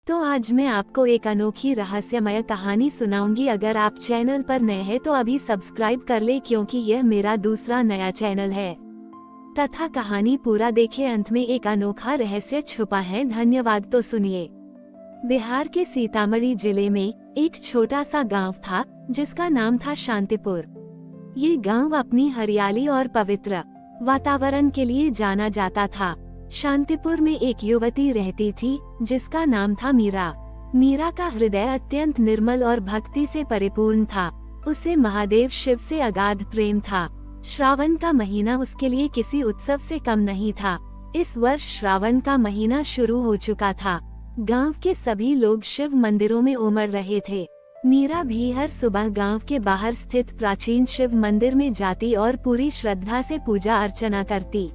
तो आज मैं आपको एक अनोखी रहस्यमय कहानी सुनाऊंगी। अगर आप चैनल पर नए हैं तो अभी सब्सक्राइब कर ले, क्योंकि यह मेरा दूसरा नया चैनल है। तथा कहानी पूरा देखे, अंत में एक अनोखा रहस्य छुपा है। धन्यवाद। तो सुनिए। बिहार के सीतामढ़ी जिले में एक छोटा सा गांव था जिसका नाम था शांतिपुर। ये गांव अपनी हरियाली और पवित्र वातावरण के लिए जाना जाता था। शांतिपुर में एक युवती रहती थी जिसका नाम था मीरा। मीरा का हृदय अत्यंत निर्मल और भक्ति से परिपूर्ण था। उसे महादेव शिव से अगाध प्रेम था। श्रावण का महीना उसके लिए किसी उत्सव से कम नहीं था। इस वर्ष श्रावण का महीना शुरू हो चुका था। गांव के सभी लोग शिव मंदिरों में उमड़ रहे थे। मीरा भी हर सुबह गांव के बाहर स्थित प्राचीन शिव मंदिर में जाती और पूरी श्रद्धा से पूजा अर्चना करती।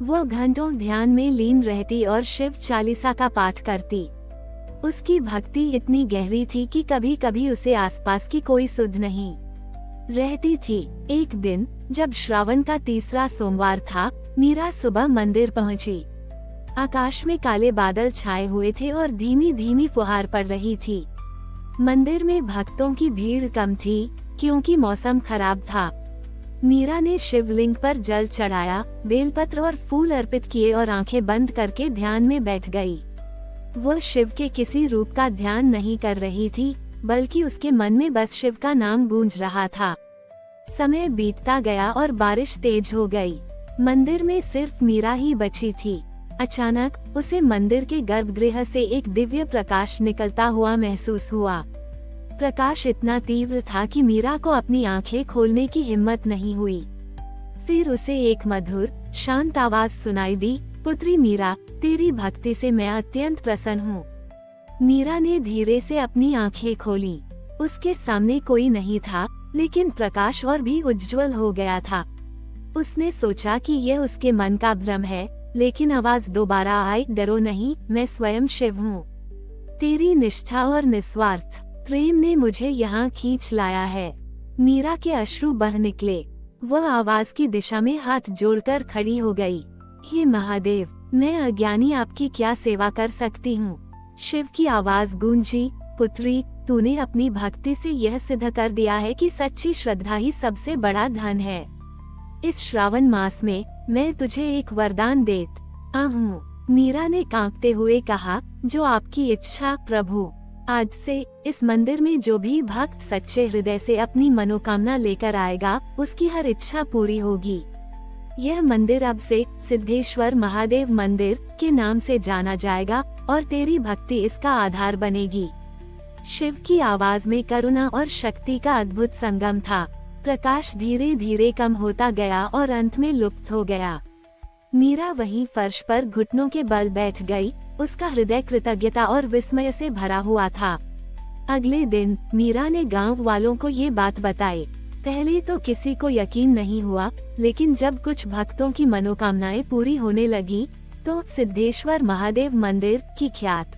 वो घंटों ध्यान में लीन रहती और शिव चालीसा का पाठ करती। उसकी भक्ति इतनी गहरी थी कि कभी कभी उसे आसपास की कोई सुध नहीं रहती थी। एक दिन जब श्रावण का तीसरा सोमवार था, मीरा सुबह मंदिर पहुंची। आकाश में काले बादल छाए हुए थे और धीमी धीमी फुहार पड़ रही थी। मंदिर में भक्तों की भीड़ कम थी क्योंकि मौसम खराब था। मीरा ने शिवलिंग पर जल चढ़ाया, बेलपत्र और फूल अर्पित किए और आंखें बंद करके ध्यान में बैठ गई। वो शिव के किसी रूप का ध्यान नहीं कर रही थी, बल्कि उसके मन में बस शिव का नाम गूंज रहा था। समय बीतता गया और बारिश तेज हो गई। मंदिर में सिर्फ मीरा ही बची थी। अचानक उसे मंदिर के गर्भगृह से एक दिव्य प्रकाश निकलता हुआ महसूस हुआ। प्रकाश इतना तीव्र था कि मीरा को अपनी आंखें खोलने की हिम्मत नहीं हुई। फिर उसे एक मधुर शांत आवाज सुनाई दी, पुत्री मीरा, तेरी भक्ति से मैं अत्यंत प्रसन्न हूँ। मीरा ने धीरे से अपनी आंखें खोली। उसके सामने कोई नहीं था, लेकिन प्रकाश और भी उज्जवल हो गया था। उसने सोचा कि यह उसके मन का भ्रम है, लेकिन आवाज दोबारा आई, डरो नहीं, मैं स्वयं शिव हूँ। तेरी निष्ठा और निस्वार्थ प्रेम ने मुझे यहाँ खींच लाया है। मीरा के अश्रु बह निकले। वह आवाज की दिशा में हाथ जोड़कर खड़ी हो गई। हे महादेव, मैं अज्ञानी आपकी क्या सेवा कर सकती हूँ। शिव की आवाज गूंजी, पुत्री, तूने अपनी भक्ति से यह सिद्ध कर दिया है कि सच्ची श्रद्धा ही सबसे बड़ा धन है। इस श्रावण मास में मैं तुझे एक वरदान देता हूँ। मीरा ने कांपते हुए कहा, जो आपकी इच्छा प्रभु। आज से इस मंदिर में जो भी भक्त सच्चे हृदय से अपनी मनोकामना लेकर आएगा, उसकी हर इच्छा पूरी होगी। यह मंदिर अब से सिद्धेश्वर महादेव मंदिर के नाम से जाना जाएगा और तेरी भक्ति इसका आधार बनेगी। शिव की आवाज में करुणा और शक्ति का अद्भुत संगम था। प्रकाश धीरे धीरे कम होता गया और अंत में लुप्त हो गया। मीरा वहीं फर्श पर घुटनों के बल बैठ गई। उसका हृदय कृतज्ञता और विस्मय से भरा हुआ था। अगले दिन मीरा ने गांव वालों को ये बात बताई। पहले तो किसी को यकीन नहीं हुआ, लेकिन जब कुछ भक्तों की मनोकामनाएं पूरी होने लगी, तो सिद्धेश्वर महादेव मंदिर की ख्यात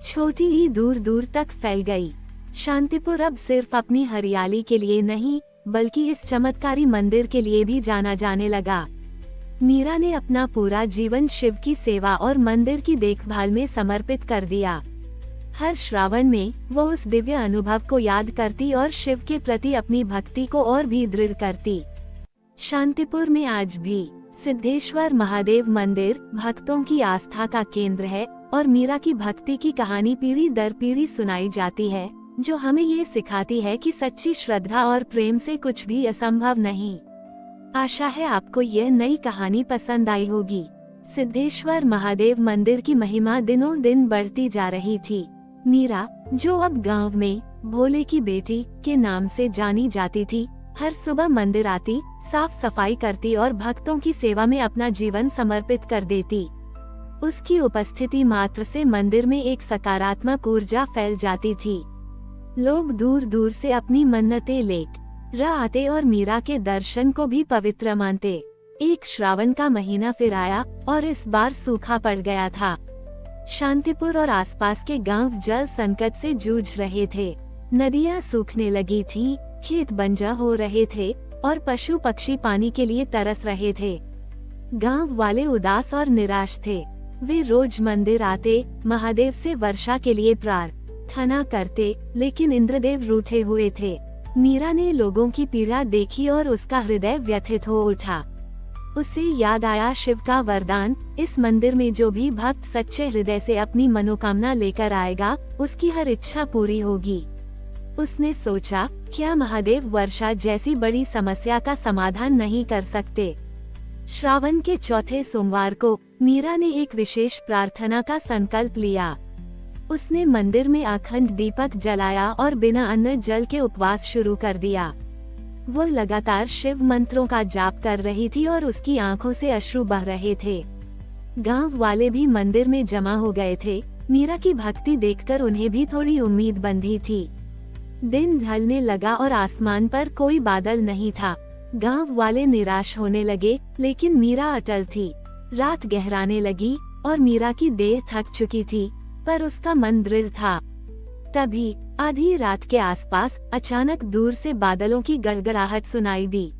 छोटी ही दूर दूर तक फैल गई। शांतिपुर अब सिर्फ अपनी हरियाली के लिए नहीं, बल्कि इस चमत्कारी मंदिर के लिए भी जाना जाने लगा। मीरा ने अपना पूरा जीवन शिव की सेवा और मंदिर की देखभाल में समर्पित कर दिया। हर श्रावण में वो उस दिव्य अनुभव को याद करती और शिव के प्रति अपनी भक्ति को और भी दृढ़ करती। शांतिपुर में आज भी सिद्धेश्वर महादेव मंदिर भक्तों की आस्था का केंद्र है और मीरा की भक्ति की कहानी पीढ़ी दर पीढ़ी सुनाई जाती है, जो हमें ये सिखाती है कि सच्ची श्रद्धा और प्रेम से कुछ भी असंभव नहीं। आशा है आपको यह नई कहानी पसंद आई होगी। सिद्धेश्वर महादेव मंदिर की महिमा दिनों दिन बढ़ती जा रही थी। मीरा, जो अब गांव में भोले की बेटी के नाम से जानी जाती थी, हर सुबह मंदिर आती, साफ सफाई करती और भक्तों की सेवा में अपना जीवन समर्पित कर देती। उसकी उपस्थिति मात्र से मंदिर में एक सकारात्मक ऊर्जा फैल जाती थी। लोग दूर दूर से अपनी मन्नतें लेकर आते और मीरा के दर्शन को भी पवित्र मानते। एक श्रावण का महीना फिर आया और इस बार सूखा पड़ गया था। शांतिपुर और आसपास के गांव जल संकट से जूझ रहे थे। नदियां सूखने लगी थीं, खेत बंजर हो रहे थे और पशु पक्षी पानी के लिए तरस रहे थे। गांव वाले उदास और निराश थे। वे रोज मंदिर आते, महादेव से वर्षा के लिए प्रार्थना करते, लेकिन इंद्रदेव रूठे हुए थे। मीरा ने लोगों की पीड़ा देखी और उसका हृदय व्यथित हो उठा। उसे याद आया शिव का वरदान, इस मंदिर में जो भी भक्त सच्चे हृदय से अपनी मनोकामना लेकर आएगा, उसकी हर इच्छा पूरी होगी। उसने सोचा, क्या महादेव वर्षा जैसी बड़ी समस्या का समाधान नहीं कर सकते? श्रावण के चौथे सोमवार को मीरा ने एक विशेष प्रार्थना का संकल्प लिया। उसने मंदिर में अखंड दीपक जलाया और बिना अन्न जल के उपवास शुरू कर दिया। वो लगातार शिव मंत्रों का जाप कर रही थी और उसकी आंखों से अश्रु बह रहे थे। गांव वाले भी मंदिर में जमा हो गए थे। मीरा की भक्ति देखकर उन्हें भी थोड़ी उम्मीद बंधी थी। दिन ढलने लगा और आसमान पर कोई बादल नहीं था। गांव वाले निराश होने लगे, लेकिन मीरा अटल थी। रात गहराने लगी और मीरा की देह थक चुकी थी, पर उसका मन दृढ़ था। तभी आधी रात के आसपास अचानक दूर से बादलों की गड़गड़ाहट सुनाई दी।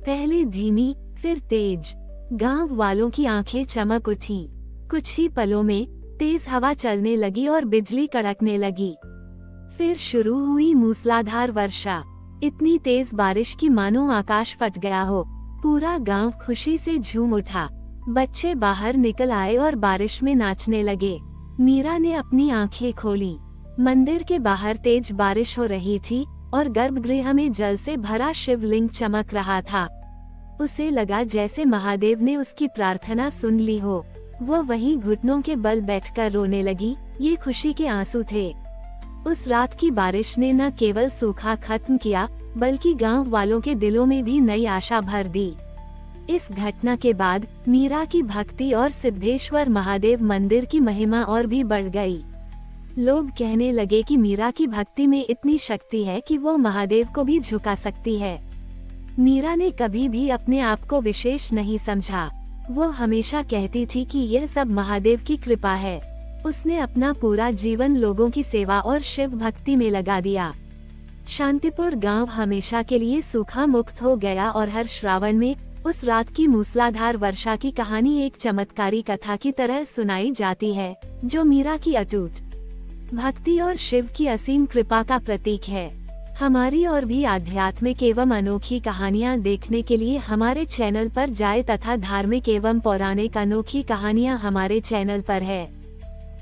पहले धीमी, फिर तेज। गांव वालों की आंखें चमक उठीं। कुछ ही पलों में तेज हवा चलने लगी और बिजली कड़कने लगी। फिर शुरू हुई मूसलाधार वर्षा। इतनी तेज बारिश की मानो आकाश फट गया हो। पूरा गांव खुशी से झूम उठा। बच्चे बाहर निकल आए और बारिश में नाचने लगे। मीरा ने अपनी आंखें खोली। मंदिर के बाहर तेज बारिश हो रही थी और गर्भगृह में जल से भरा शिवलिंग चमक रहा था। उसे लगा जैसे महादेव ने उसकी प्रार्थना सुन ली हो। वो वहीं घुटनों के बल बैठकर रोने लगी। ये खुशी के आंसू थे। उस रात की बारिश ने न केवल सूखा खत्म किया, बल्कि गांव वालों के दिलों में भी नई आशा भर दी। इस घटना के बाद मीरा की भक्ति और सिद्धेश्वर महादेव मंदिर की महिमा और भी बढ़ गई। लोग कहने लगे कि मीरा की भक्ति में इतनी शक्ति है कि वो महादेव को भी झुका सकती है। मीरा ने कभी भी अपने आप को विशेष नहीं समझा। वो हमेशा कहती थी कि यह सब महादेव की कृपा है। उसने अपना पूरा जीवन लोगों की सेवा और शिव भक्ति में लगा दिया। शांतिपुर गांव हमेशा के लिए सूखा मुक्त हो गया और हर श्रावण में उस रात की मूसलाधार वर्षा की कहानी एक चमत्कारी कथा की तरह सुनाई जाती है, जो मीरा की अटूट भक्ति और शिव की असीम कृपा का प्रतीक है। हमारी और भी आध्यात्मिक एवं अनोखी कहानियाँ देखने के लिए हमारे चैनल पर जाएं तथा धार्मिक एवं पौराणिक अनोखी कहानियाँ हमारे चैनल पर है।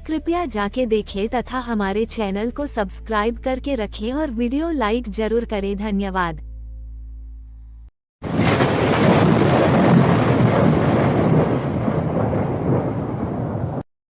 कृपया जाके देखें तथा हमारे चैनल को सब्सक्राइब करके रखें और वीडियो लाइक जरूर करें। धन्यवाद।